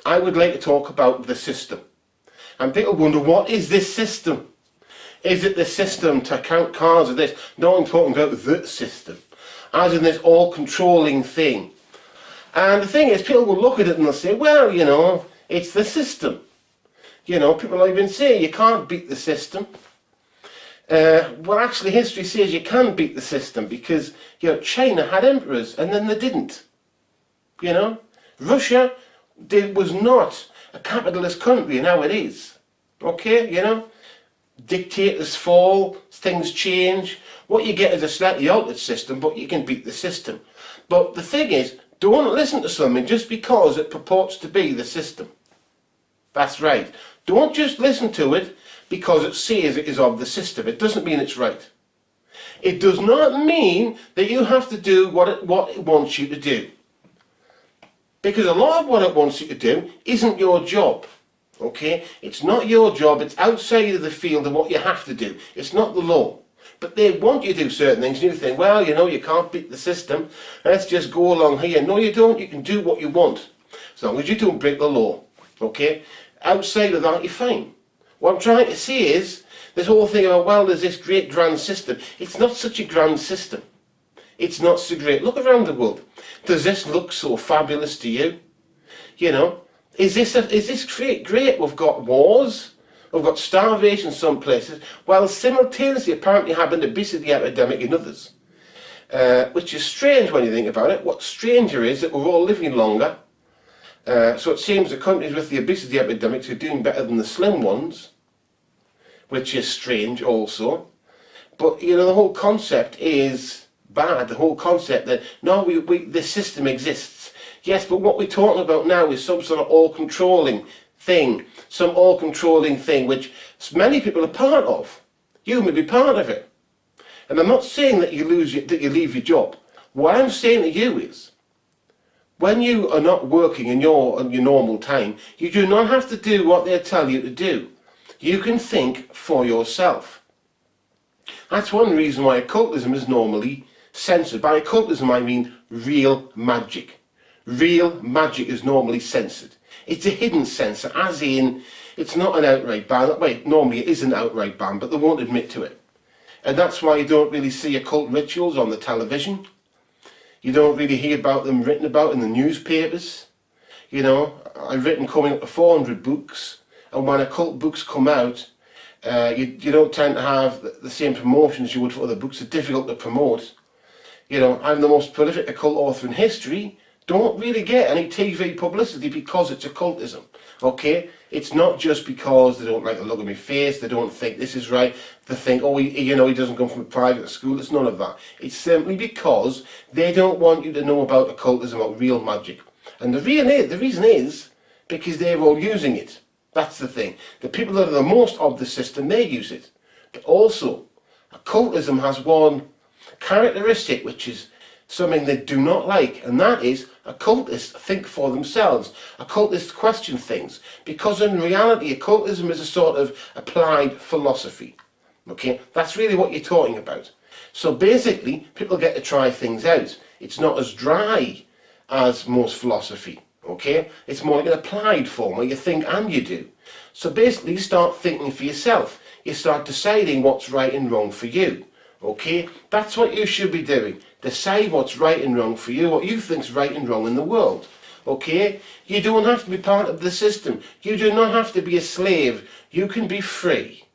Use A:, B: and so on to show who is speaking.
A: I would like to talk about the system. And people wonder, what is this system? Is it the system to count cars or this? No, I'm talking about the system, as in this all-controlling thing. And the thing is, people will look at it and they'll say, well, you know, it's the system. You know, people have been saying you can't beat the system. Well, actually, history says you can beat the system because, you know, China had emperors and then they didn't. You know, Russia was not a capitalist country, and now it is. Okay, you know, dictators fall, things change. What you get is a slightly altered system, but you can beat the system. But the thing is, don't listen to something just because it purports to be the system. That's right. Don't just listen to it because it says it is of the system. It doesn't mean it's right. It does not mean that you have to do what it wants you to do. Because a lot of what it wants you to do isn't your job. Okay? It's not your job. It's outside of the field of what you have to do. It's not the law. But they want you to do certain things and you think, well, you know, you can't beat the system. Let's just go along here. No, you don't. You can do what you want. As long as you don't break the law. Okay? Outside of that, you're fine. What I'm trying to say is, this whole thing about, well, there's this great grand system. It's not such a grand system. It's not so great. Look around the world. Does this look so fabulous to you? You know, is this great? We've got wars. We've got starvation in some places, while simultaneously apparently having an obesity epidemic in others. Which is strange when you think about it. What's stranger is that we're all living longer. So it seems the countries with the obesity epidemics are doing better than the slim ones, which is strange also. But, you know, the whole concept is bad. The whole concept that, no, this system exists. Yes, but what we're talking about now is some sort of all-controlling thing. Some all-controlling thing which many people are part of. You may be part of it. And I'm not saying that you leave your job. What I'm saying to you is, when you are not working in your normal time, you do not have to do what they tell you to do. You can think for yourself. That's one reason why occultism is normally censored. By occultism I mean real magic. Real magic is normally censored. It's a hidden censor, as in, it's not an outright ban. Wait, normally it is an outright ban, but they won't admit to it. And that's why you don't really see occult rituals on the television. You don't really hear about them written about in the newspapers. You know, I've written coming up to 400 books, and when occult books come out, you don't tend to have the same promotion as you would for other books. They're difficult to promote. You know, I'm the most prolific occult author in history. Don't really get any TV publicity because it's occultism. Okay? It's not just because they don't like the look of my face, they don't think this is right, they think, oh, you know, he doesn't come from a private school. It's none of that. It's simply because they don't want you to know about occultism or real magic. And the reason is because they're all using it. That's the thing. The people that are the most of the system, they use it. But also, occultism has one characteristic which is something they do not like, and that is occultists think for themselves. Occultists question things, because in reality occultism is a sort of applied philosophy. Okay, that's really what you're talking about. So basically people get to try things out. It's not as dry as most philosophy. Okay, it's more like an applied form where you think and you do. So basically you start thinking for yourself. You start deciding what's right and wrong for you. Okay, that's what you should be doing. Decide what's right and wrong for you, what you think's right and wrong in the world. Okay, you don't have to be part of the system. You do not have to be a slave. You can be free.